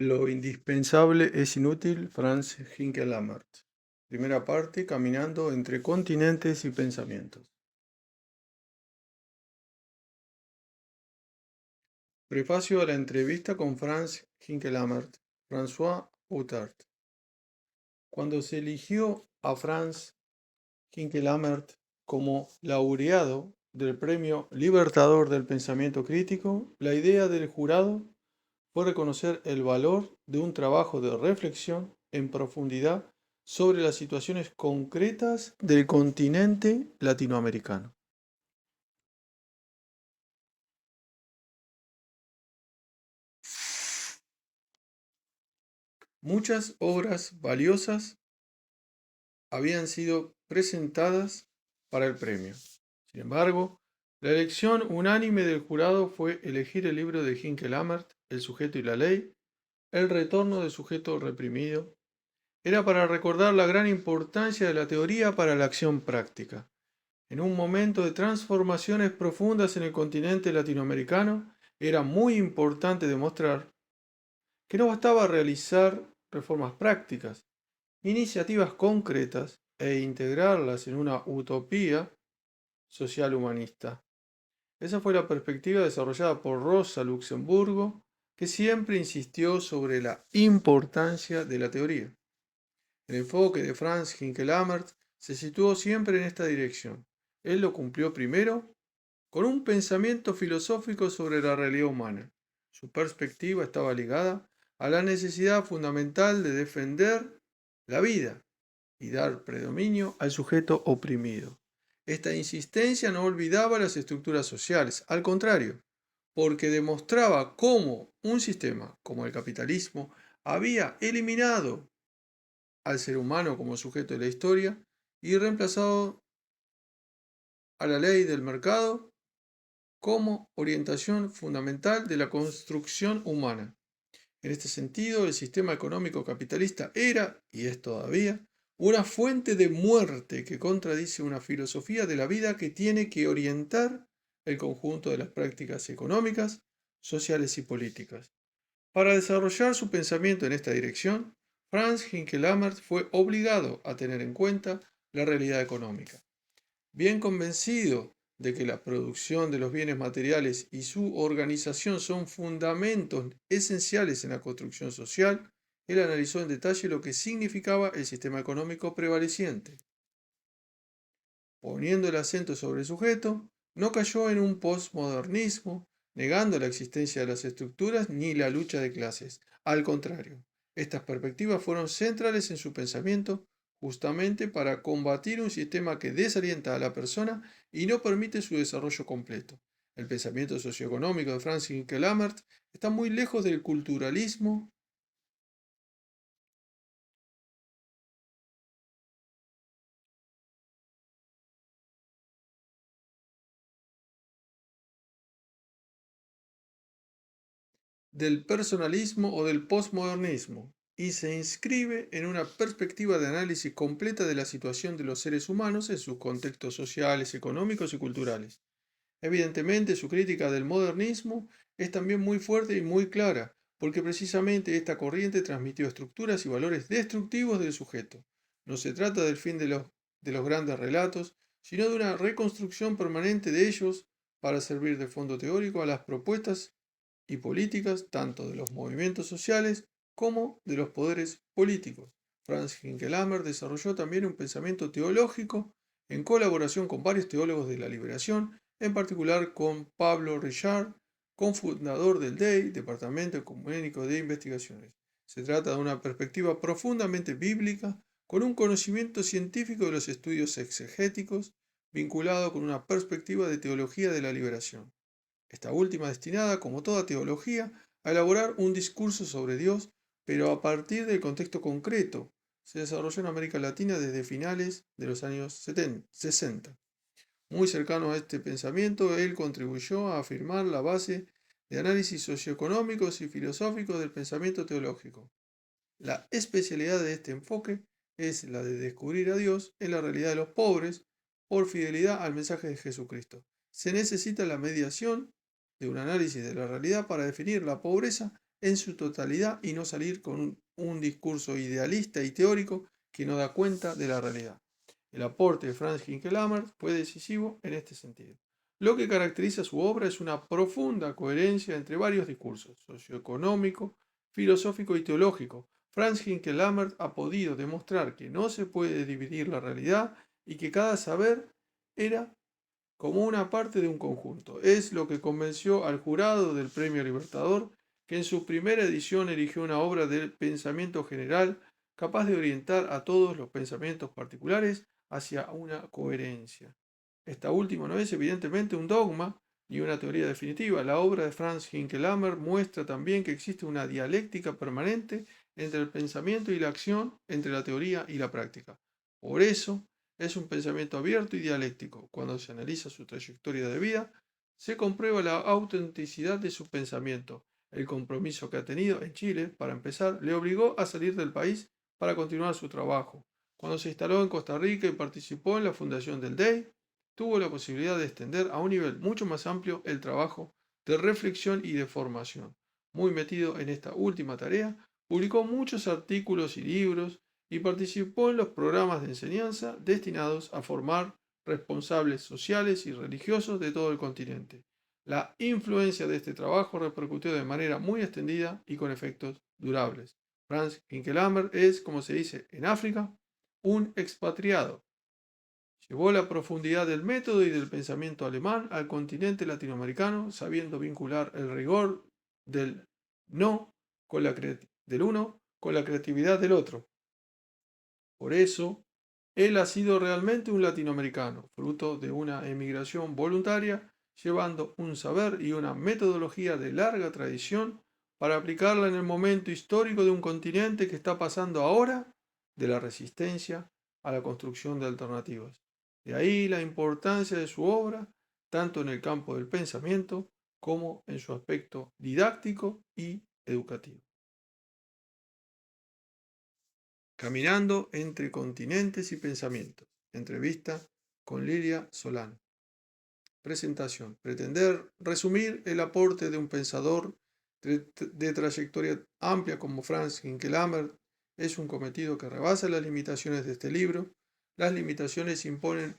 Lo indispensable es inútil, Franz Hinkelammert. Primera parte, caminando entre continentes y pensamientos. Prefacio a la entrevista con Franz Hinkelammert, François Outard. Cuando se eligió a Franz Hinkelammert como laureado del Premio Libertador del Pensamiento Crítico, la idea del jurado fue reconocer el valor de un trabajo de reflexión en profundidad sobre las situaciones concretas del continente latinoamericano. Muchas obras valiosas habían sido presentadas para el premio. Sin embargo, la elección unánime del jurado fue elegir el libro de Hinkelammert, El sujeto y la ley, El retorno del sujeto reprimido. Era para recordar la gran importancia de la teoría para la acción práctica. En un momento de transformaciones profundas en el continente latinoamericano, era muy importante demostrar que no bastaba realizar reformas prácticas, iniciativas concretas e integrarlas en una utopía social humanista. Esa fue la perspectiva desarrollada por Rosa Luxemburgo, que siempre insistió sobre la importancia de la teoría. El enfoque de Franz Hinkelammert se situó siempre en esta dirección. Él lo cumplió primero con un pensamiento filosófico sobre la realidad humana. Su perspectiva estaba ligada a la necesidad fundamental de defender la vida y dar predominio al sujeto oprimido. Esta insistencia no olvidaba las estructuras sociales, al contrario, porque demostraba cómo un sistema como el capitalismo había eliminado al ser humano como sujeto de la historia y reemplazado a la ley del mercado como orientación fundamental de la construcción humana. En este sentido, el sistema económico capitalista era, y es todavía, una fuente de muerte que contradice una filosofía de la vida que tiene que orientar el conjunto de las prácticas económicas, sociales y políticas. Para desarrollar su pensamiento en esta dirección, Franz Hinkelammert fue obligado a tener en cuenta la realidad económica. Bien convencido de que la producción de los bienes materiales y su organización son fundamentos esenciales en la construcción social, él analizó en detalle lo que significaba el sistema económico prevaleciente. Poniendo el acento sobre el sujeto, no cayó en un postmodernismo, negando la existencia de las estructuras ni la lucha de clases. Al contrario, estas perspectivas fueron centrales en su pensamiento justamente para combatir un sistema que desalienta a la persona y no permite su desarrollo completo. El pensamiento socioeconómico de Franz Hinkelammert está muy lejos del culturalismo del personalismo o del posmodernismo y se inscribe en una perspectiva de análisis completa de la situación de los seres humanos en sus contextos sociales, económicos y culturales. Evidentemente, su crítica del modernismo es también muy fuerte y muy clara, porque precisamente esta corriente transmitió estructuras y valores destructivos del sujeto. No se trata del fin de los grandes relatos, sino de una reconstrucción permanente de ellos para servir de fondo teórico a las propuestas y políticas tanto de los movimientos sociales como de los poderes políticos. Franz Hinkelammert desarrolló también un pensamiento teológico en colaboración con varios teólogos de la liberación, en particular con Pablo Richard, cofundador del DEI, Departamento Ecuménico de Investigaciones. Se trata de una perspectiva profundamente bíblica, con un conocimiento científico de los estudios exegéticos, vinculado con una perspectiva de teología de la liberación. Esta última destinada, como toda teología, a elaborar un discurso sobre Dios, pero a partir del contexto concreto. Se desarrolló en América Latina desde finales de los años 60. Muy cercano a este pensamiento, él contribuyó a afirmar la base de análisis socioeconómicos y filosóficos del pensamiento teológico. La especialidad de este enfoque es la de descubrir a Dios en la realidad de los pobres por fidelidad al mensaje de Jesucristo. Se necesita la mediación de un análisis de la realidad para definir la pobreza en su totalidad y no salir con un discurso idealista y teórico que no da cuenta de la realidad. El aporte de Franz Hinckelammer fue decisivo en este sentido. Lo que caracteriza su obra es una profunda coherencia entre varios discursos, socioeconómico, filosófico y teológico. Franz Hinckelammer ha podido demostrar que no se puede dividir la realidad y que cada saber era como una parte de un conjunto. Es lo que convenció al jurado del Premio Libertador, que en su primera edición eligió una obra del pensamiento general capaz de orientar a todos los pensamientos particulares hacia una coherencia. Esta última no es evidentemente un dogma ni una teoría definitiva. La obra de Franz Hinckelammer muestra también que existe una dialéctica permanente entre el pensamiento y la acción, entre la teoría y la práctica. Por eso, es un pensamiento abierto y dialéctico. Cuando se analiza su trayectoria de vida, se comprueba la autenticidad de su pensamiento. El compromiso que ha tenido en Chile, para empezar, le obligó a salir del país para continuar su trabajo. Cuando se instaló en Costa Rica y participó en la fundación del DEI, tuvo la posibilidad de extender a un nivel mucho más amplio el trabajo de reflexión y de formación. Muy metido en esta última tarea, publicó muchos artículos y libros y participó en los programas de enseñanza destinados a formar responsables sociales y religiosos de todo el continente. La influencia de este trabajo repercutió de manera muy extendida y con efectos durables. Franz Hinckelammer es, como se dice en África, un expatriado. Llevó la profundidad del método y del pensamiento alemán al continente latinoamericano, sabiendo vincular el rigor del no con del uno con la creatividad del otro. Por eso, él ha sido realmente un latinoamericano, fruto de una emigración voluntaria, llevando un saber y una metodología de larga tradición para aplicarla en el momento histórico de un continente que está pasando ahora de la resistencia a la construcción de alternativas. De ahí la importancia de su obra, tanto en el campo del pensamiento como en su aspecto didáctico y educativo. Caminando entre continentes y pensamientos. Entrevista con Lilia Solano. Presentación. Pretender resumir el aporte de un pensador de trayectoria amplia como Franz Hinckelammer es un cometido que rebasa las limitaciones de este libro. Las limitaciones imponen